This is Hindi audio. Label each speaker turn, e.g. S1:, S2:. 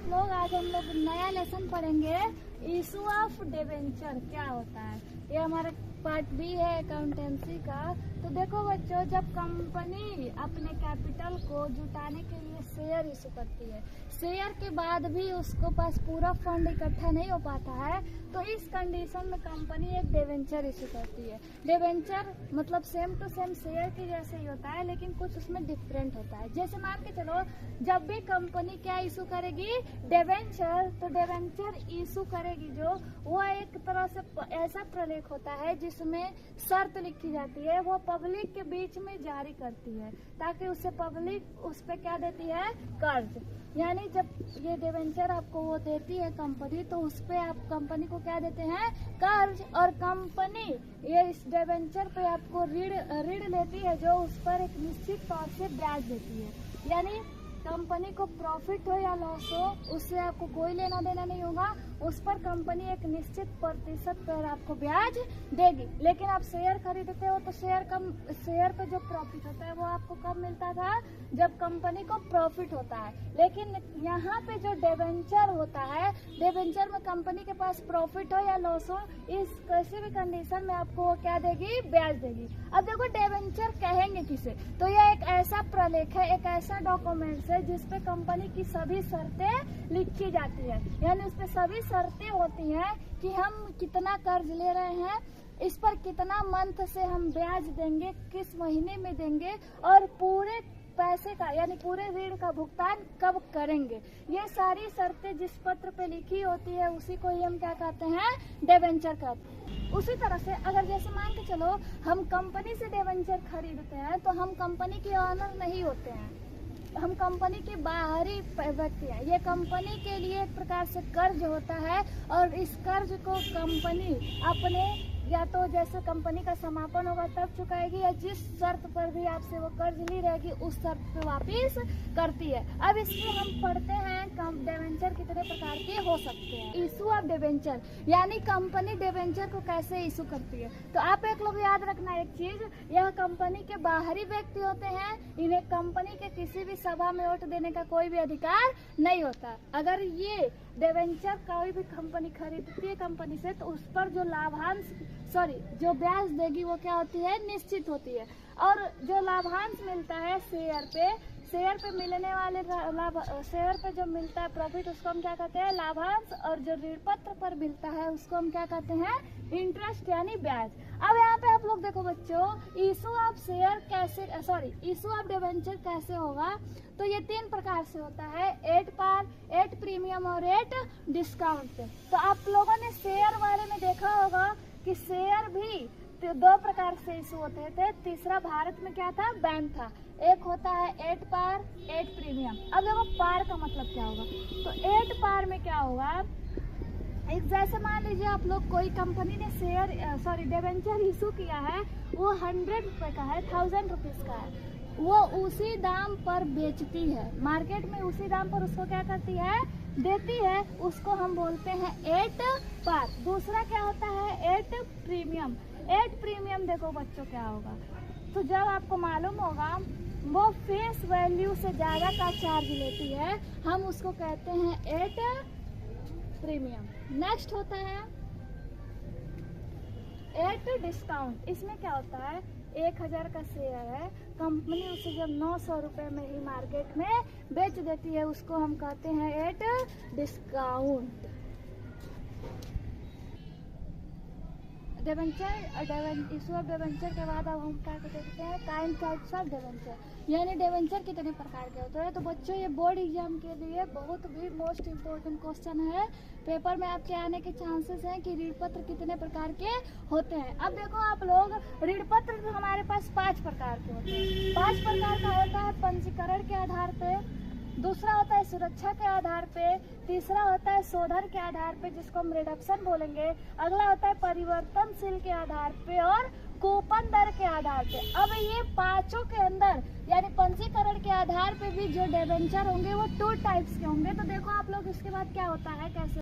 S1: लोग, आज हम लोग नया लेसन पढ़ेंगे इशू ऑफ डिबेंचर क्या होता है। ये हमारा पार्ट बी है अकाउंटेंसी का। तो देखो बच्चों, जब कंपनी अपने कैपिटल को जुटाने के लिए शेयर इशू करती है, शेयर के बाद भी उसको पास पूरा फंड इकट्ठा नहीं हो पाता है, तो इस कंडीशन में कंपनी एक डिबेंचर इशू करती है। डिबेंचर मतलब सेम टू सेम शेयर के जैसे ही होता है, लेकिन कुछ उसमें डिफरेंट होता है। जैसे मान के चलो, जब भी कंपनी क्या इशू करेगी, डिबेंचर, तो डिबेंचर इशू करेगी जो, वो एक तरह से ऐसा प्रलेख होता है जिसमें शर्त लिखी जाती है, वो पब्लिक के बीच में जारी करती है, ताकि उससे पब्लिक उस पे क्या देती है, कर्ज। यानी जब ये डिबेंचर आपको वो देती है कंपनी, तो उस पे आप कंपनी को क्या देते हैं, कर्ज। और कंपनी ये इस डिबेंचर पे आपको ऋण लेती है, जो उस पर एक निश्चित तौर से ब्याज देती है। यानी कंपनी को प्रॉफिट हो या लॉस हो, उससे आपको कोई लेना देना नहीं होगा, उस पर कंपनी एक निश्चित प्रतिशत पर आपको ब्याज देगी। लेकिन आप शेयर खरीदते हो तो शेयर पे जो प्रॉफिट होता है वो आपको कब मिलता था, जब कंपनी को प्रॉफिट होता है। लेकिन यहाँ पे जो डिबेंचर होता है, डिबेंचर में कंपनी के पास प्रॉफिट हो या लॉस हो, इस किसी भी कंडीशन में आपको वो क्या देगी, ब्याज देगी। अब देखो डिबेंचर कहेंगे किसे, तो यह एक ऐसा प्रलेख है, एक ऐसा डॉक्यूमेंट है जिसपे कंपनी की सभी शर्तें लिखी जाती है। यानी उस पे सभी शर्तें होती हैं कि हम कितना कर्ज ले रहे हैं, इस पर कितना मंथ से हम ब्याज देंगे, किस महीने में देंगे, और पूरे पैसे का यानी पूरे ऋण का भुगतान कब करेंगे। ये सारी शर्तें जिस पत्र पे लिखी होती है, उसी को ही हम क्या कहते हैं, डिबेंचर कहते हैं। उसी तरह से अगर जैसे मान के चलो, हम कंपनी से डिबेंचर खरीदते हैं, तो हम कंपनी के ऑनर नहीं होते हैं, हम कंपनी के बाहरी व्यक्ति हैं। ये कंपनी के लिए एक प्रकार से कर्ज होता है, और इस कर्ज को कंपनी अपने, या तो जैसे कंपनी का समापन होगा तब चुकाएगी, या जिस शर्त पर भी आपसे वो कर्ज ली रहेगी उस शर्त पे वापिस करती है। अब इसमें हम पढ़ते हैं डिबेंचर कितने प्रकार के हो सकते हैं। इशू ऑफ डिबेंचर यानी कंपनी डिबेंचर को कैसे इशू करती है। तो आप एक लोग याद रखना एक चीज, यह कंपनी के बाहरी व्यक्ति होते हैं, इन्हें कंपनी के किसी भी सभा में वोट देने का कोई भी अधिकार नहीं होता। अगर ये डिबेंचर कोई भी कंपनी खरीदती है कंपनी से, तो उस पर जो जो ब्याज देगी वो क्या होती है, निश्चित होती है। और जो लाभांश मिलता है शेयर पे मिलने वाले शेयर पे जो मिलता है प्रॉफिट, उसको हम क्या कहते हैं, लाभांश। और जो ऋण पत्र पर मिलता है उसको हम क्या कहते हैं, इंटरेस्ट यानी ब्याज। अब यहाँ पे आप लोग देखो बच्चों, issue of issue of debenture कैसे होगा, तो ये 3 प्रकार से होता है, 8 पार, 8 प्रीमियम और 8 डिस्काउंट। तो आप लोगों ने शेयर वाले में देखा होगा कि शेयर भी 2 प्रकार से इशू होते थे। तीसरा भारत में क्या था, बैन था। एक होता है 8 पार, 8 प्रीमियम। अब देखो पार का मतलब क्या होगा, तो 8 पार में क्या होगा, एक जैसे मान लीजिए आप लोग, कोई कंपनी ने डिबेंचर इशू किया है, वो 100 रुपए का है, 1000 रुपीज का है, वो उसी दाम पर बेचती है मार्केट में, उसी दाम पर उसको क्या करती है, देती है, उसको हम बोलते हैं 8 पार। दूसरा क्या होता है, 8 प्रीमियम। 8 प्रीमियम देखो बच्चों क्या होगा, तो जब आपको मालूम होगा वो फेस वैल्यू से ज्यादा का चार्ज लेती है, हम उसको कहते हैं 8 प्रीमियम। नेक्स्ट होता है 8 डिस्काउंट। इसमें क्या होता है, 1000 का शेयर है, कंपनी उसे जब 900 रुपए में ही मार्केट में बेच देती है, उसको हम कहते हैं 8 डिस्काउंट। इशू ऑफ डिबेंचर के बाद अब हम क्या देखते हैं, काइंड टाइप्स ऑफ डिबेंचर, यानी डिबेंचर कितने प्रकार के होते हैं। तो बच्चों ये बोर्ड एग्जाम के लिए बहुत भी मोस्ट इम्पोर्टेंट क्वेश्चन है, पेपर में आपके आने के चांसेस हैं कि ऋण पत्र कितने प्रकार के होते हैं। अब देखो आप लोग, ऋण पत्र तो हमारे पास 5 प्रकार के होते हैं। 5 प्रकार का होता है पंजीकरण के आधार पे, दूसरा होता है सुरक्षा के आधार पे, तीसरा होता है शोधन के आधार पे जिसको हम रिडक्शन बोलेंगे, अगला होता है परिवर्तनशील के आधार पे, और कूपन दर के आधार पे। अब ये 5 के अंदर यानी पंजीकरण के आधार पे भी जो डिबेंचर होंगे वो 2 टाइप्स के होंगे। तो देखो आप लोग इसके बाद क्या होता है, कैसे